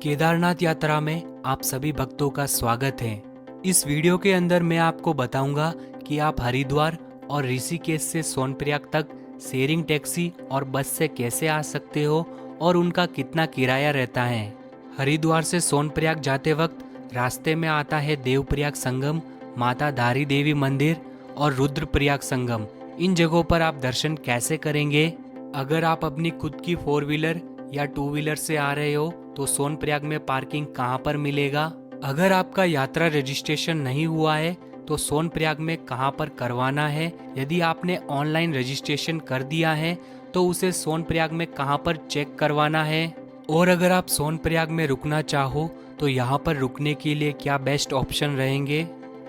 केदारनाथ यात्रा में आप सभी भक्तों का स्वागत है। इस वीडियो के अंदर मैं आपको बताऊंगा कि आप हरिद्वार और ऋषिकेश से सोनप्रयाग तक शेयरिंग टैक्सी और बस से कैसे आ सकते हो और उनका कितना किराया रहता है। हरिद्वार से सोनप्रयाग जाते वक्त रास्ते में आता है देवप्रयाग संगम, माता धारी देवी मंदिर और रुद्रप्रयाग संगम। इन जगहों पर आप दर्शन कैसे करेंगे? अगर आप अपनी खुद की 4 व्हीलर या 2 व्हीलर से आ रहे हो तो सोनप्रयाग में पार्किंग कहाँ पर मिलेगा? अगर आपका यात्रा रजिस्ट्रेशन नहीं हुआ है तो सोनप्रयाग में कहाँ पर करवाना है? यदि आपने ऑनलाइन रजिस्ट्रेशन कर दिया है तो उसे सोनप्रयाग में कहाँ पर चेक करवाना है? और अगर आप सोनप्रयाग में रुकना चाहो तो यहाँ पर रुकने के लिए क्या बेस्ट ऑप्शन रहेंगे?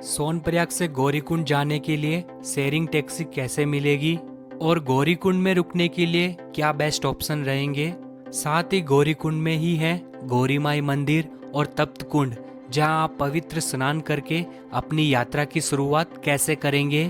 सोनप्रयाग से गौरीकुंड जाने के लिए शेयरिंग टैक्सी कैसे मिलेगी और गौरीकुंड में रुकने के लिए क्या बेस्ट ऑप्शन रहेंगे? साथ ही गौरीकुंड में ही है गौरी माई मंदिर और तप्त कुंड, जहां आप पवित्र स्नान करके अपनी यात्रा की शुरुआत कैसे करेंगे।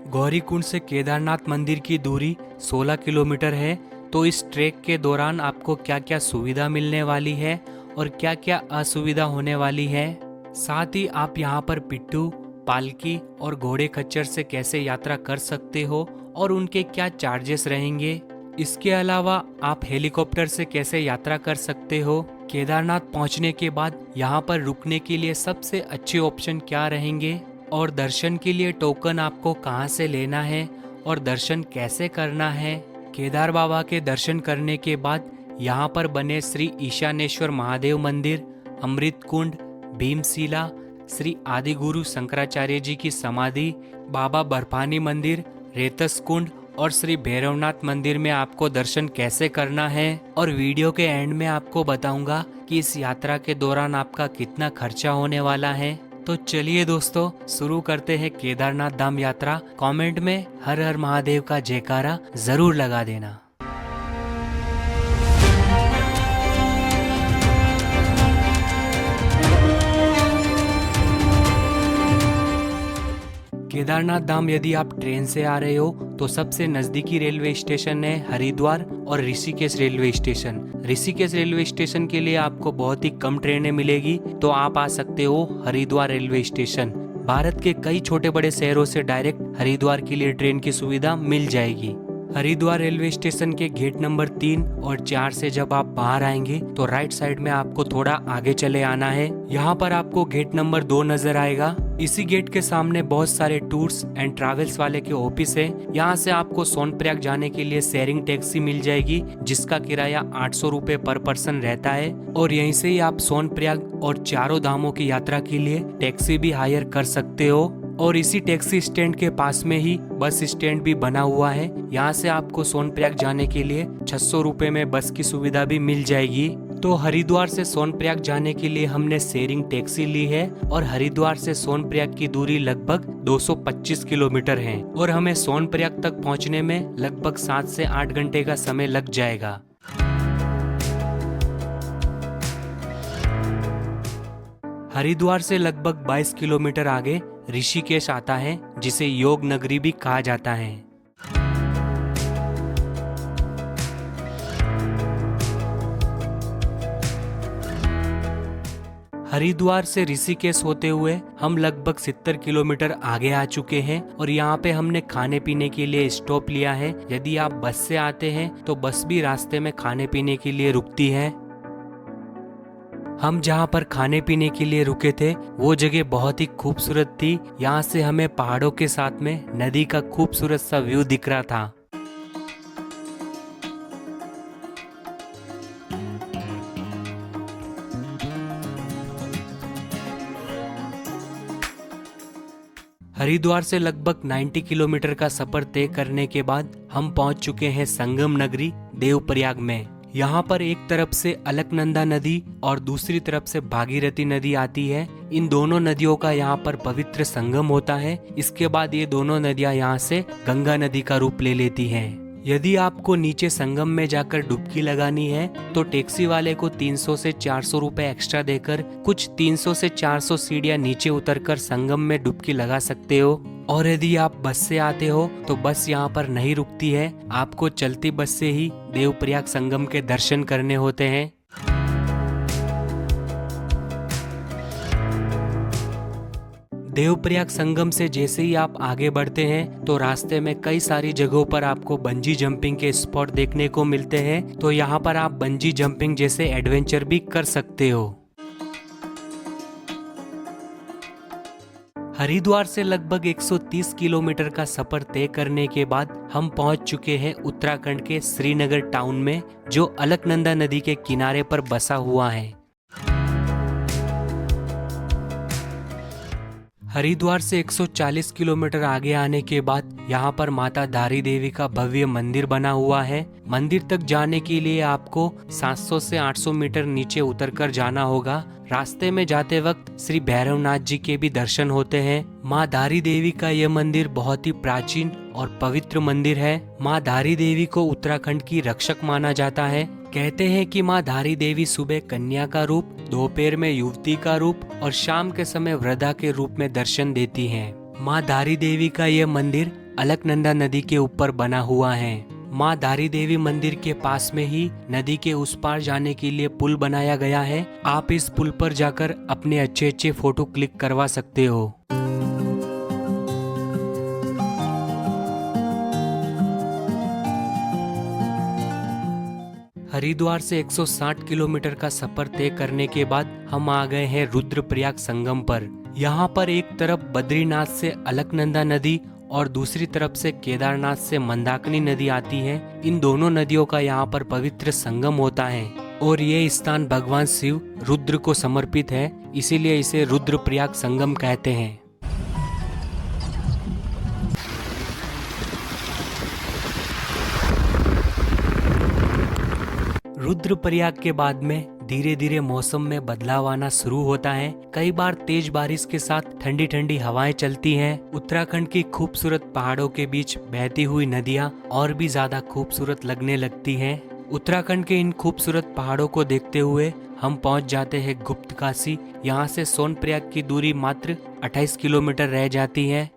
गौरीकुंड से केदारनाथ मंदिर की दूरी 16 किलोमीटर है, तो इस ट्रैक के दौरान आपको क्या क्या सुविधा मिलने वाली है और क्या क्या असुविधा होने वाली है। साथ ही आप यहाँ पर पिट्ठू, पालकी और घोड़े खच्चर से कैसे यात्रा कर सकते हो और उनके क्या चार्जेस रहेंगे। इसके अलावा आप हेलीकॉप्टर से कैसे यात्रा कर सकते हो। केदारनाथ पहुंचने के बाद यहाँ पर रुकने के लिए सबसे अच्छे ऑप्शन क्या रहेंगे और दर्शन के लिए टोकन आपको कहाँ से लेना है और दर्शन कैसे करना है। केदार बाबा के दर्शन करने के बाद यहाँ पर बने श्री ईशानेश्वर महादेव मंदिर, अमृत कुंड, भीमशिला, श्री आदिगुरु शंकराचार्य जी की समाधि, बाबा बर्फानी मंदिर, रेतस कुंड और श्री भैरवनाथ मंदिर में आपको दर्शन कैसे करना है। और वीडियो के एंड में आपको बताऊंगा कि इस यात्रा के दौरान आपका कितना खर्चा होने वाला है। तो चलिए दोस्तों, शुरू करते हैं केदारनाथ धाम यात्रा। कमेंट में हर हर महादेव का जयकारा जरूर लगा देना। केदारनाथ धाम यदि आप ट्रेन से आ रहे हो तो सबसे नजदीकी रेलवे स्टेशन है हरिद्वार और Rishikesh railway station. Rishikesh railway station के लिए आपको बहुत ही कम ट्रेनें मिलेगी, तो आप आ सकते हो हरिद्वार रेलवे स्टेशन। भारत के कई छोटे बड़े शहरों से डायरेक्ट हरिद्वार के लिए ट्रेन की सुविधा मिल जाएगी। हरिद्वार रेलवे स्टेशन के गेट नंबर 3 और 4 से जब आप बाहर आएंगे तो राइट साइड में आपको थोड़ा आगे चले आना है। यहाँ पर आपको गेट नंबर 2 नजर आएगा। इसी गेट के सामने बहुत सारे टूर्स एंड ट्रैवल्स वाले के ऑफिस है। यहाँ से आपको सोनप्रयाग जाने के लिए शेयरिंग टैक्सी मिल जाएगी, जिसका किराया 800 रुपए पर पर्सन रहता है। और यहीं से ही आप सोनप्रयाग और चारों धामों की यात्रा के लिए टैक्सी भी हायर कर सकते हो। और इसी टैक्सी स्टैंड के पास में ही बस स्टैंड भी बना हुआ है। यहाँ से आपको सोनप्रयाग जाने के लिए 600 रुपए में बस की सुविधा भी मिल जाएगी। तो हरिद्वार से सोनप्रयाग जाने के लिए हमने शेयरिंग टैक्सी ली है और हरिद्वार से सोनप्रयाग की दूरी लगभग 225 किलोमीटर है और हमें सोनप्रयाग तक पहुँचने में लगभग 7 से 8 घंटे का समय लग जाएगा। हरिद्वार से लगभग 22 किलोमीटर आगे ऋषिकेश आता है, जिसे योग नगरी भी कहा जाता है। हरिद्वार से ऋषिकेश होते हुए हम लगभग 70 किलोमीटर आगे आ चुके हैं और यहाँ पे हमने खाने पीने के लिए स्टॉप लिया है। यदि आप बस से आते हैं तो बस भी रास्ते में खाने पीने के लिए रुकती है। हम जहाँ पर खाने पीने के लिए रुके थे वो जगह बहुत ही खूबसूरत थी। यहाँ से हमें पहाड़ों के साथ में नदी का खूबसूरत सा व्यू दिख रहा था। हरिद्वार से लगभग 90 किलोमीटर का सफर तय करने के बाद हम पहुंच चुके हैं संगम नगरी देवप्रयाग में। यहाँ पर एक तरफ से अलकनंदा नदी और दूसरी तरफ से भागीरथी नदी आती है। इन दोनों नदियों का यहाँ पर पवित्र संगम होता है। इसके बाद ये दोनों नदियाँ यहाँ से गंगा नदी का रूप ले लेती हैं। यदि आपको नीचे संगम में जाकर डुबकी लगानी है तो टैक्सी वाले को 300 से 400 रुपए एक्स्ट्रा देकर कुछ 300 से 400 सीढ़ियाँ नीचे उतरकर संगम में डुबकी लगा सकते हो। और यदि आप बस से आते हो तो बस यहाँ पर नहीं रुकती है, आपको चलती बस से ही देवप्रयाग संगम के दर्शन करने होते हैं। देवप्रयाग संगम से जैसे ही आप आगे बढ़ते हैं तो रास्ते में कई सारी जगहों पर आपको बंजी जंपिंग के स्पॉट देखने को मिलते हैं, तो यहाँ पर आप बंजी जंपिंग जैसे एडवेंचर भी कर सकते हो। हरिद्वार से लगभग 130 किलोमीटर का सफर तय करने के बाद हम पहुंच चुके हैं उत्तराखंड के श्रीनगर टाउन में, जो अलकनंदा नदी के किनारे पर बसा हुआ है। हरिद्वार से 140 किलोमीटर आगे आने के बाद यहाँ पर माता धारी देवी का भव्य मंदिर बना हुआ है। मंदिर तक जाने के लिए आपको 700 से 800 मीटर नीचे उतरकर जाना होगा। रास्ते में जाते वक्त श्री भैरवनाथ जी के भी दर्शन होते हैं। माँ धारी देवी का यह मंदिर बहुत ही प्राचीन और पवित्र मंदिर है। माँ धारी देवी को उत्तराखंड की रक्षक माना जाता है। कहते हैं कि माँ धारी देवी सुबह कन्या का रूप, दोपहर में युवती का रूप और शाम के समय वृद्धा के रूप में दर्शन देती हैं। माँ धारी देवी का यह मंदिर अलकनंदा नदी के ऊपर बना हुआ है। माँ धारी देवी मंदिर के पास में ही नदी के उस पार जाने के लिए पुल बनाया गया है। आप इस पुल पर जाकर अपने अच्छे फोटो क्लिक करवा सकते हो। हरिद्वार से 160 किलोमीटर का सफर तय करने के बाद हम आ गए हैं रुद्रप्रयाग संगम पर। यहाँ पर एक तरफ बद्रीनाथ से अलकनंदा नदी और दूसरी तरफ से केदारनाथ से मंदाकिनी नदी आती है। इन दोनों नदियों का यहाँ पर पवित्र संगम होता है और ये स्थान भगवान शिव रुद्र को समर्पित है, इसीलिए इसे रुद्रप्रयाग संगम कहते हैं। रुद्रप्रयाग के बाद में धीरे धीरे मौसम में बदलाव आना शुरू होता है। कई बार तेज बारिश के साथ ठंडी ठंडी हवाएं चलती हैं। उत्तराखंड की खूबसूरत पहाड़ों के बीच बहती हुई नदियां और भी ज्यादा खूबसूरत लगने लगती हैं। उत्तराखंड के इन खूबसूरत पहाड़ों को देखते हुए हम पहुंच जाते हैं गुप्तकाशी। यहाँ से सोनप्रयाग की दूरी मात्र 28 किलोमीटर रह जाती है।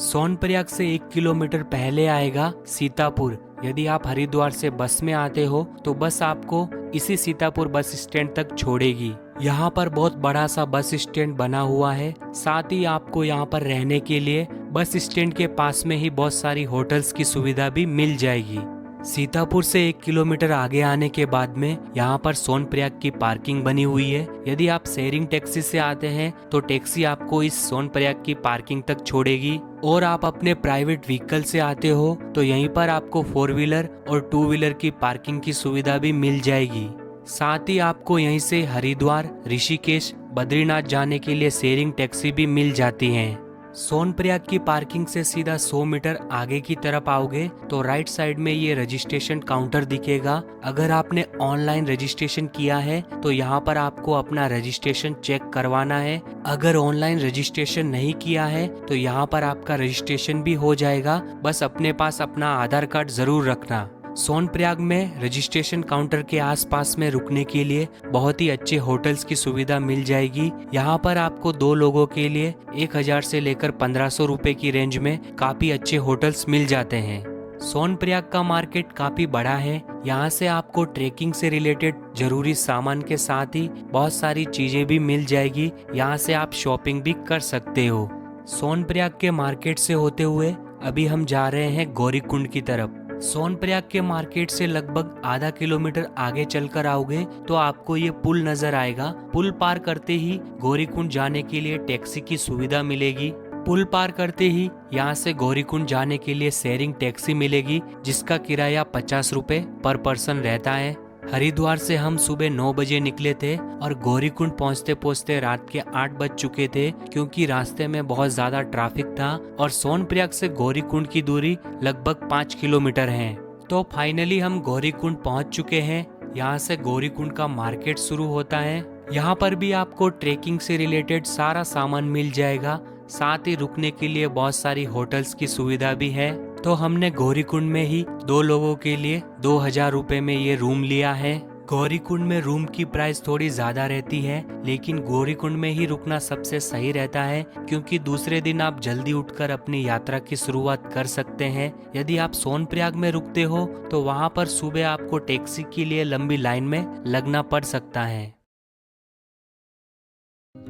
सोनप्रयाग से 1 किलोमीटर पहले आएगा सीतापुर। यदि आप हरिद्वार से बस में आते हो तो बस आपको इसी सीतापुर बस स्टैंड तक छोड़ेगी। यहाँ पर बहुत बड़ा सा बस स्टैंड बना हुआ है। साथ ही आपको यहाँ पर रहने के लिए बस स्टैंड के पास में ही बहुत सारी होटल्स की सुविधा भी मिल जाएगी। सीतापुर से 1 किलोमीटर आगे आने के बाद में यहाँ पर सोनप्रयाग की पार्किंग बनी हुई है। यदि आप शेयरिंग टैक्सी से आते हैं तो टैक्सी आपको इस सोनप्रयाग की पार्किंग तक छोड़ेगी, और आप अपने प्राइवेट व्हीकल से आते हो तो यहीं पर आपको 4 व्हीलर और 2 व्हीलर की पार्किंग की सुविधा भी मिल जाएगी। साथ ही आपको यहीं से हरिद्वार, ऋषिकेश, बद्रीनाथ जाने के लिए शेयरिंग टैक्सी भी मिल जाती हैं। सोनप्रयाग की पार्किंग से सीधा 100 मीटर आगे की तरफ आओगे तो राइट साइड में ये रजिस्ट्रेशन काउंटर दिखेगा। अगर आपने ऑनलाइन रजिस्ट्रेशन किया है तो यहाँ पर आपको अपना रजिस्ट्रेशन चेक करवाना है। अगर ऑनलाइन रजिस्ट्रेशन नहीं किया है तो यहाँ पर आपका रजिस्ट्रेशन भी हो जाएगा, बस अपने पास अपना आधार कार्ड जरूर रखना। सोनप्रयाग में रजिस्ट्रेशन काउंटर के आसपास में रुकने के लिए बहुत ही अच्छे होटल्स की सुविधा मिल जाएगी। यहाँ पर आपको 2 लोगों के लिए 1000 से लेकर 1500 रुपए की रेंज में काफी अच्छे होटल्स मिल जाते हैं। सोनप्रयाग का मार्केट काफी बड़ा है। यहाँ से आपको ट्रेकिंग से रिलेटेड जरूरी सामान के साथ ही बहुत सारी चीजें भी मिल जाएगी। यहाँ से आप शॉपिंग भी कर सकते हो। सोनप्रयाग के मार्केट से होते हुए अभी हम जा रहे हैं गौरीकुंड की तरफ। सोनप्रयाग के मार्केट से लगभग आधा किलोमीटर आगे चलकर आओगे तो आपको ये पुल नजर आएगा। पुल पार करते ही गौरीकुंड जाने के लिए टैक्सी की सुविधा मिलेगी। पुल पार करते ही यहाँ से गौरीकुंड जाने के लिए शेयरिंग टैक्सी मिलेगी, जिसका किराया 50 रुपए पर पर्सन रहता है। हरिद्वार से हम सुबह 9 बजे निकले थे और गौरीकुंड पहुंचते पहुंचते रात के 8 बज चुके थे, क्योंकि रास्ते में बहुत ज्यादा ट्रैफिक था और सोनप्रयाग से गौरीकुंड की दूरी लगभग 5 किलोमीटर है। तो फाइनली हम गौरीकुंड पहुंच चुके हैं। यहाँ से गौरीकुंड का मार्केट शुरू होता है। यहाँ पर भी आपको ट्रेकिंग से रिलेटेड सारा सामान मिल जाएगा। साथ ही रुकने के लिए बहुत सारी होटल्स की सुविधा भी है। तो हमने गौरीकुंड में ही 2 लोगों के लिए 2000 रुपए में ये रूम लिया है। गौरीकुंड में रूम की प्राइस थोड़ी ज्यादा रहती है, लेकिन गौरीकुंड में ही रुकना सबसे सही रहता है, क्योंकि दूसरे दिन आप जल्दी उठकर अपनी यात्रा की शुरुआत कर सकते हैं। यदि आप सोनप्रयाग में रुकते हो तो वहाँ पर सुबह आपको टैक्सी के लिए लंबी लाइन में लगना पड़ सकता है।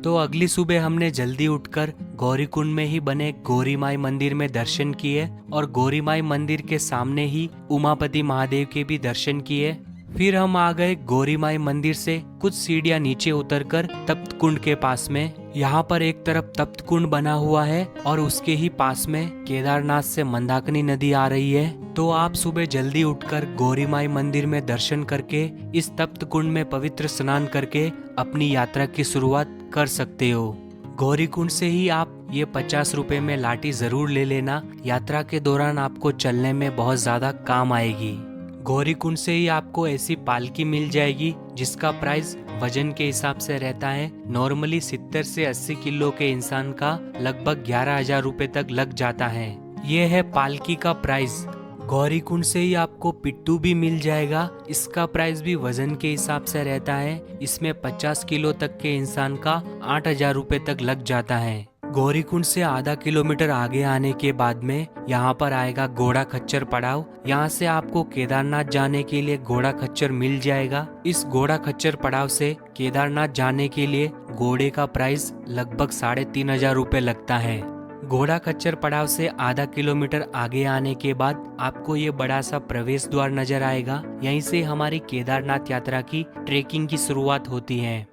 तो अगली सुबह हमने जल्दी उठकर गौरीकुंड में ही बने गौरी माई मंदिर में दर्शन किए और गौरी माई मंदिर के सामने ही उमापति महादेव के भी दर्शन किए। फिर हम आ गए गौरी माई मंदिर से कुछ सीढ़ियां नीचे उतरकर तप्त कुंड के पास में। यहाँ पर एक तरफ तप्त कुंड बना हुआ है और उसके ही पास में केदारनाथ से मंदाकिनी नदी आ रही है। तो आप सुबह जल्दी उठकर गौरी माई मंदिर में दर्शन करके इस तप्त कुंड में पवित्र स्नान करके अपनी यात्रा की शुरुआत कर सकते हो। गौरीकुंड से ही आप ये 50 रुपए में लाठी जरूर ले लेना, यात्रा के दौरान आपको चलने में बहुत ज्यादा काम आएगी। गौरीकुंड से ही आपको ऐसी पालकी मिल जाएगी जिसका प्राइस वजन के हिसाब से रहता है। नॉर्मली 70 से 80 किलो के इंसान का लगभग 11,000 रुपए तक लग जाता है। ये है पालकी का प्राइस। गौरीकुंड से ही आपको पिट्टू भी मिल जाएगा, इसका प्राइस भी वजन के हिसाब से रहता है। इसमें 50 किलो तक के इंसान का 8,000 रुपए तक लग जाता है। गौरीकुंड से आधा किलोमीटर आगे आने के बाद में यहाँ पर आएगा घोड़ा खच्चर पड़ाव। यहाँ से आपको केदारनाथ जाने के लिए घोड़ा खच्चर मिल जाएगा। इस घोड़ा खच्चर पड़ाव से केदारनाथ जाने के लिए घोड़े का प्राइस लगभग 3,500 रुपए लगता है। घोड़ा खच्चर पड़ाव से आधा किलोमीटर आगे आने के बाद आपको ये बड़ा सा प्रवेश द्वार नजर आएगा। यहीं से हमारी केदारनाथ यात्रा की ट्रेकिंग की शुरुआत होती है।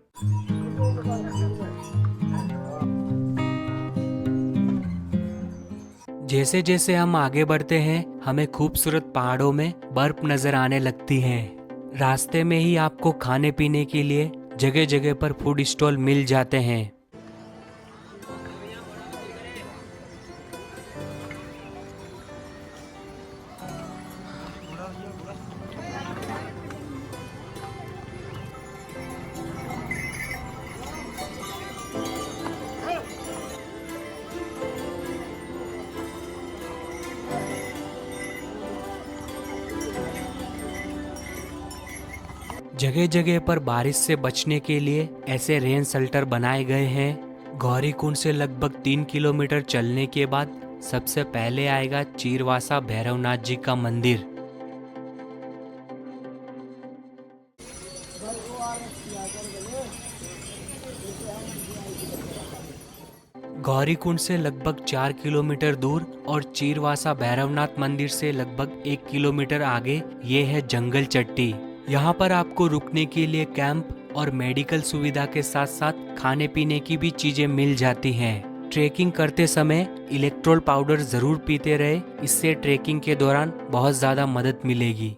जैसे जैसे हम आगे बढ़ते हैं हमें खूबसूरत पहाड़ों में बर्फ नजर आने लगती है। रास्ते में ही आपको खाने पीने के लिए जगह जगह पर फूड स्टॉल मिल जाते हैं। जगह जगह पर बारिश से बचने के लिए ऐसे रेन शेल्टर बनाए गए हैं। गौरीकुंड से लगभग 3 किलोमीटर चलने के बाद सबसे पहले आएगा चीरवासा भैरवनाथ जी का मंदिर। गौरीकुंड से लगभग 4 किलोमीटर दूर और चीरवासा भैरवनाथ मंदिर से लगभग 1 किलोमीटर आगे ये है जंगल चट्टी। यहाँ पर आपको रुकने के लिए कैंप और मेडिकल सुविधा के साथ साथ खाने पीने की भी चीजें मिल जाती हैं। ट्रेकिंग करते समय इलेक्ट्रोल पाउडर जरूर पीते रहे, इससे ट्रेकिंग के दौरान बहुत ज्यादा मदद मिलेगी।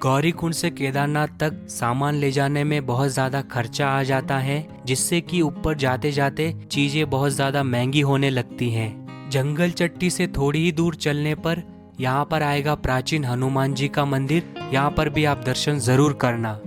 गौरीकुंड से केदारनाथ तक सामान ले जाने में बहुत ज्यादा खर्चा आ जाता है, जिससे कि ऊपर जाते जाते चीजें बहुत ज्यादा महंगी होने लगती हैं। जंगल चट्टी से थोड़ी ही दूर चलने पर यहाँ पर आएगा प्राचीन हनुमान जी का मंदिर। यहाँ पर भी आप दर्शन जरूर करना।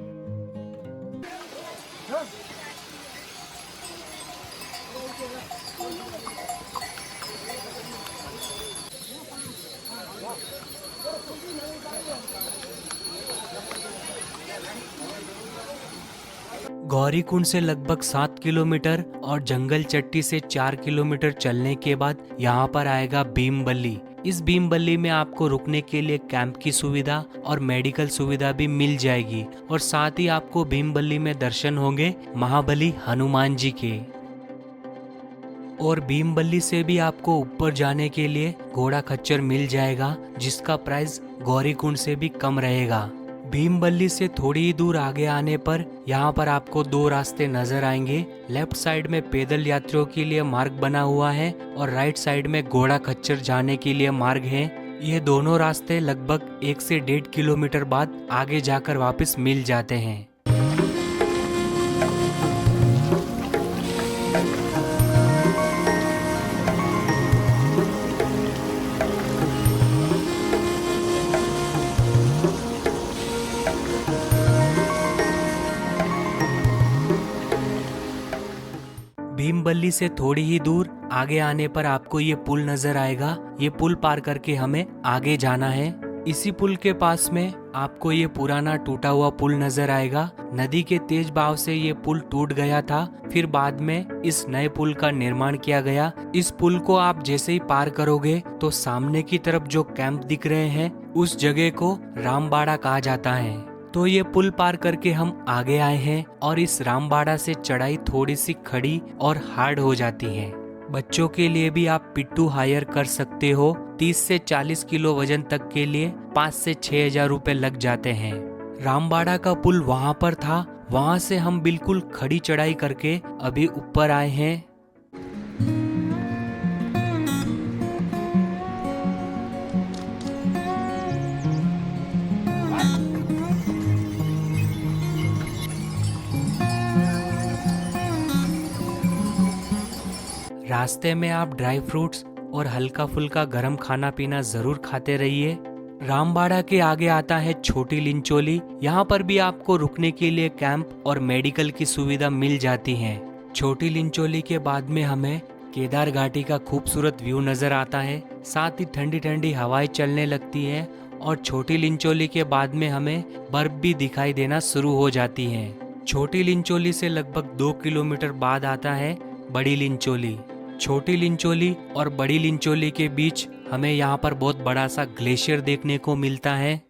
गौरीकुंड से लगभग 7 किलोमीटर और जंगल चट्टी से 4 किलोमीटर चलने के बाद यहाँ पर आएगा भीमबल्ली। इस भीमबल्ली में आपको रुकने के लिए कैंप की सुविधा और मेडिकल सुविधा भी मिल जाएगी और साथ ही आपको भीमबल्ली में दर्शन होंगे महाबली हनुमान जी के। और भीमबल्ली से भी आपको ऊपर जाने के लिए घोड़ा खच्चर मिल जाएगा, जिसका प्राइस गौरीकुंड से भी कम रहेगा। भीमबल्ली से थोड़ी ही दूर आगे आने पर यहाँ पर आपको 2 रास्ते नजर आएंगे। लेफ्ट साइड में पैदल यात्रियों के लिए मार्ग बना हुआ है और राइट साइड में घोड़ा खच्चर जाने के लिए मार्ग है। ये दोनों रास्ते लगभग 1 से 1.5 किलोमीटर बाद आगे जाकर वापस मिल जाते हैं। भीमबल्ली से थोड़ी ही दूर आगे आने पर आपको ये पुल नजर आएगा। ये पुल पार करके हमें आगे जाना है। इसी पुल के पास में आपको ये पुराना टूटा हुआ पुल नजर आएगा। नदी के तेज बहाव से ये पुल टूट गया था, फिर बाद में इस नए पुल का निर्माण किया गया। इस पुल को आप जैसे ही पार करोगे तो सामने की तरफ जो कैंप दिख रहे हैं उस जगह को रामबाड़ा कहा जाता है। तो ये पुल पार करके हम आगे आए हैं और इस रामबाड़ा से चढ़ाई थोड़ी सी खड़ी और हार्ड हो जाती है। बच्चों के लिए भी आप पिट्ठू हायर कर सकते हो। 30 से 40 किलो वजन तक के लिए 5 से 6 हजार रुपए लग जाते हैं। रामबाड़ा का पुल वहां पर था, वहां से हम बिल्कुल खड़ी चढ़ाई करके अभी ऊपर आए हैं। रास्ते में आप ड्राई फ्रूट्स और हल्का फुल्का गरम खाना पीना जरूर खाते रहिए। रामबाड़ा के आगे आता है छोटी लिंचोली। यहाँ पर भी आपको रुकने के लिए कैंप और मेडिकल की सुविधा मिल जाती है। छोटी लिंचोली के बाद में हमें केदार घाटी का खूबसूरत व्यू नजर आता है, साथ ही ठंडी ठंडी हवाएं चलने लगती है और छोटी लिंचोली के बाद में हमें बर्फ भी दिखाई देना शुरू हो जाती है। छोटी लिंचोली से लगभग 2 किलोमीटर बाद आता है बड़ी लिंचोली। छोटी लिंचोली और बड़ी लिंचोली के बीच हमें यहाँ पर बहुत बड़ा सा ग्लेशियर देखने को मिलता है।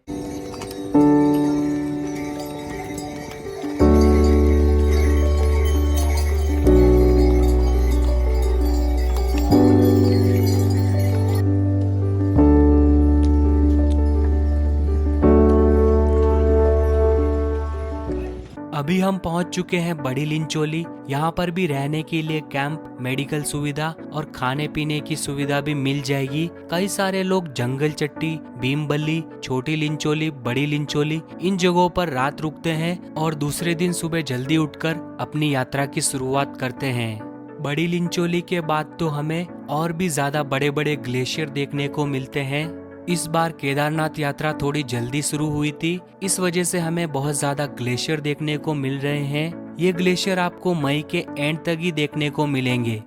अभी हम पहुंच चुके हैं बड़ी लिंचोली। यहाँ पर भी रहने के लिए कैंप, मेडिकल सुविधा और खाने पीने की सुविधा भी मिल जाएगी। कई सारे लोग जंगल चट्टी, भीमबल्ली, छोटी लिंचोली, बड़ी लिंचोली इन जगहों पर रात रुकते हैं और दूसरे दिन सुबह जल्दी उठकर अपनी यात्रा की शुरुआत करते हैं। बड़ी लिंचोली के बाद तो हमें और भी ज्यादा बड़े बड़े ग्लेशियर देखने को मिलते हैं। इस बार केदारनाथ यात्रा थोड़ी जल्दी शुरू हुई थी, इस वजह से हमें बहुत ज्यादा ग्लेशियर देखने को मिल रहे हैं। ये ग्लेशियर आपको मई के एंड तक ही देखने को मिलेंगे।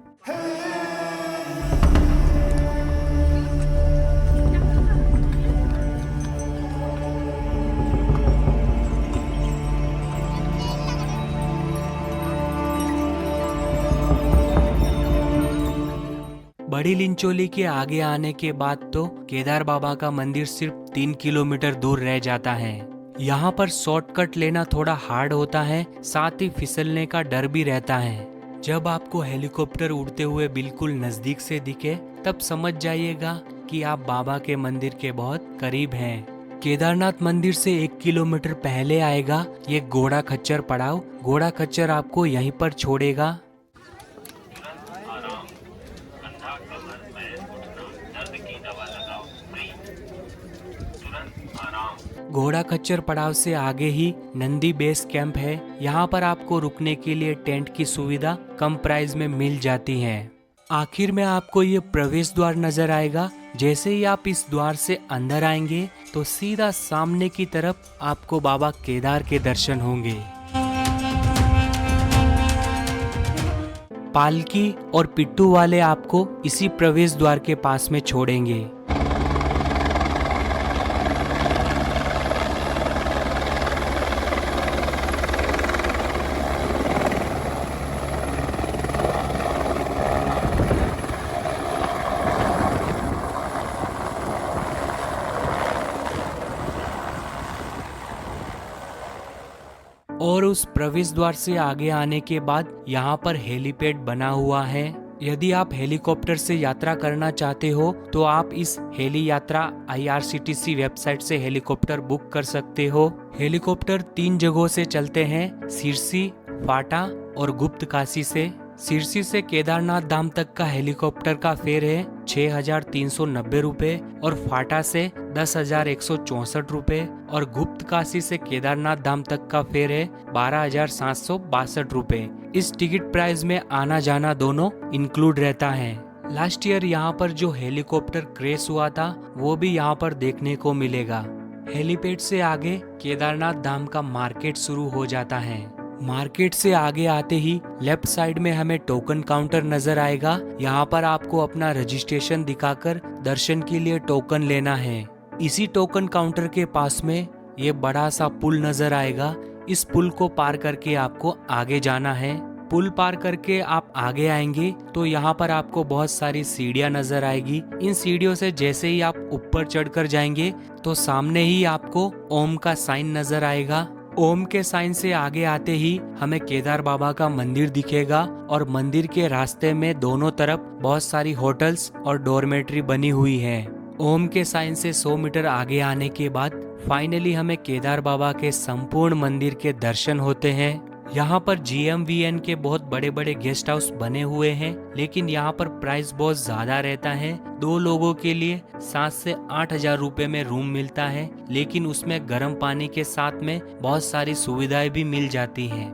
बड़ी लिंचोली के आगे आने के बाद तो केदार बाबा का मंदिर सिर्फ 3 किलोमीटर दूर रह जाता है। यहाँ पर शॉर्टकट लेना थोड़ा हार्ड होता है, साथ ही फिसलने का डर भी रहता है। जब आपको हेलीकॉप्टर उड़ते हुए बिल्कुल नजदीक से दिखे तब समझ जाइएगा कि आप बाबा के मंदिर के बहुत करीब हैं। केदारनाथ मंदिर से 1 किलोमीटर पहले आएगा ये घोड़ा खच्चर पड़ाव। घोड़ा खच्चर आपको यहीं पर छोड़ेगा। घोड़ा खच्चर पड़ाव से आगे ही नंदी बेस कैंप है। यहाँ पर आपको रुकने के लिए टेंट की सुविधा कम प्राइस में मिल जाती है। आखिर में आपको ये प्रवेश द्वार नजर आएगा। जैसे ही आप इस द्वार से अंदर आएंगे तो सीधा सामने की तरफ आपको बाबा केदार के दर्शन होंगे। पालकी और पिट्ठू वाले आपको इसी प्रवेश द्वार के पास में छोड़ेंगे। और उस प्रवेश द्वार से आगे आने के बाद यहाँ पर हेलीपैड बना हुआ है। यदि आप हेलीकॉप्टर से यात्रा करना चाहते हो तो आप इस हेली यात्रा IRCTC वेबसाइट से हेलीकॉप्टर बुक कर सकते हो। हेलीकॉप्टर 3 जगहों से चलते हैं, सिरसी, फाटा और गुप्त काशी से। सिरसी से केदारनाथ धाम तक का हेलीकॉप्टर का फेयर है 6,390 रुपए और फाटा से 10,164 रुपए और गुप्त काशी से केदारनाथ धाम तक का फेयर है 12,762 रुपए। इस टिकट प्राइस में आना जाना दोनों इंक्लूड रहता है। लास्ट ईयर यहाँ पर जो हेलीकॉप्टर क्रैश हुआ था वो भी यहाँ पर देखने को मिलेगा। हेलीपैड से आगे केदारनाथ धाम का मार्केट शुरू हो जाता है। मार्केट से आगे आते ही लेफ्ट साइड में हमें टोकन काउंटर नजर आएगा। यहाँ पर आपको अपना रजिस्ट्रेशन दिखाकर दर्शन के लिए टोकन लेना है। इसी टोकन काउंटर के पास में ये बड़ा सा पुल नजर आएगा। इस पुल को पार करके आपको आगे जाना है। पुल पार करके आप आगे आएंगे तो यहाँ पर आपको बहुत सारी सीढ़ियाँ नजर आएगी। इन सीढ़ियों से जैसे ही आप ऊपर चढ़कर जाएंगे तो सामने ही आपको ओम का साइन नजर आएगा। ओम के साइन से आगे आते ही हमें केदार बाबा का मंदिर दिखेगा और मंदिर के रास्ते में दोनों तरफ बहुत सारी होटल्स और डॉर्मेट्री बनी हुई है। ओम के साइन से 100 मीटर आगे आने के बाद फाइनली हमें केदार बाबा के संपूर्ण मंदिर के दर्शन होते हैं। यहाँ पर GMVN के बहुत बड़े बड़े गेस्ट हाउस बने हुए हैं, लेकिन यहाँ पर प्राइस बहुत ज्यादा रहता है। 2 लोगों के लिए 7 से 8 हजार रुपए में रूम मिलता है, लेकिन उसमें गर्म पानी के साथ में बहुत सारी सुविधाएं भी मिल जाती हैं।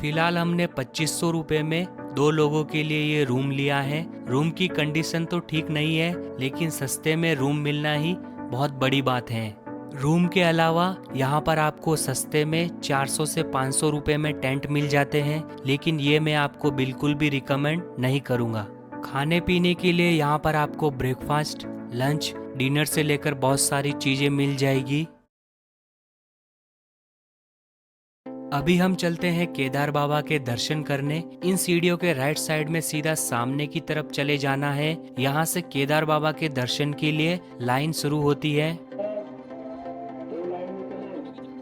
फिलहाल हमने 2500 रुपए में 2 लोगों के लिए ये रूम लिया है। रूम की कंडीशन तो ठीक नहीं है, लेकिन सस्ते में रूम मिलना ही बहुत बड़ी बात है। रूम के अलावा यहाँ पर आपको सस्ते में 400 से 500 रुपए में टेंट मिल जाते हैं, लेकिन ये मैं आपको बिल्कुल भी रिकमेंड नहीं करूँगा। खाने पीने के लिए यहाँ पर आपको ब्रेकफास्ट, लंच, डिनर से लेकर बहुत सारी चीजें मिल जाएगी। अभी हम चलते हैं केदार बाबा के दर्शन करने। इन सीढ़ियों के राइट साइड में सीधा सामने की तरफ चले जाना है। यहाँ से केदार बाबा के दर्शन के लिए लाइन शुरू होती है।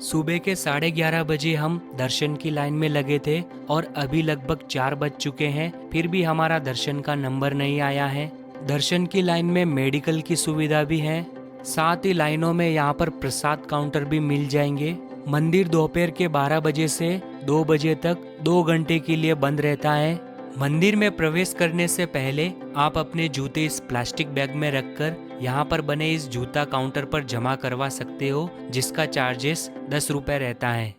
सुबह के 11:30 बजे हम दर्शन की लाइन में लगे थे और अभी लगभग 4 बज चुके हैं, फिर भी हमारा दर्शन का नंबर नहीं आया है। दर्शन की लाइन में मेडिकल की सुविधा भी है, साथ ही लाइनों में यहाँ पर प्रसाद काउंटर भी मिल जाएंगे। मंदिर दोपहर के 12 बजे से 2 बजे तक 2 घंटे के लिए बंद रहता है। मंदिर में प्रवेश करने से पहले आप अपने जूते इस प्लास्टिक बैग में रखकर यहाँ पर बने इस जूता काउंटर पर जमा करवा सकते हो, जिसका चार्जेस 10 रुपए रहता है।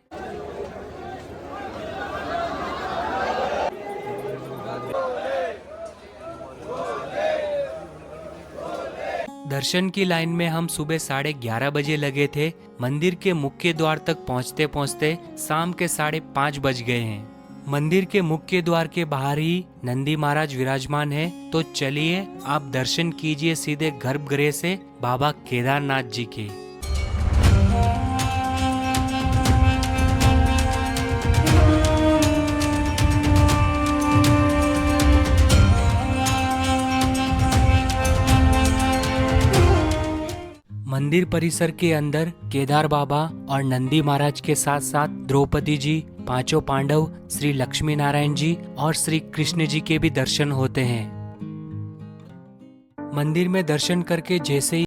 दर्शन की लाइन में हम सुबह 11:30 बजे लगे थे। मंदिर के मुख्य द्वार तक पहुँचते पहुँचते शाम के 5:30 बज गए हैं। मंदिर के मुख्य द्वार के बाहर ही नंदी महाराज विराजमान है, तो चलिए आप दर्शन कीजिए सीधे गर्भगृह से बाबा केदारनाथ जी के। मंदिर परिसर के अंदर केदार बाबा और नंदी महाराज के साथ साथ द्रौपदी जी, 5 पांडव, श्री लक्ष्मी नारायण जी और श्री कृष्ण जी के भी दर्शन होते हैं। मंदिर में दर्शन करके जैसे ही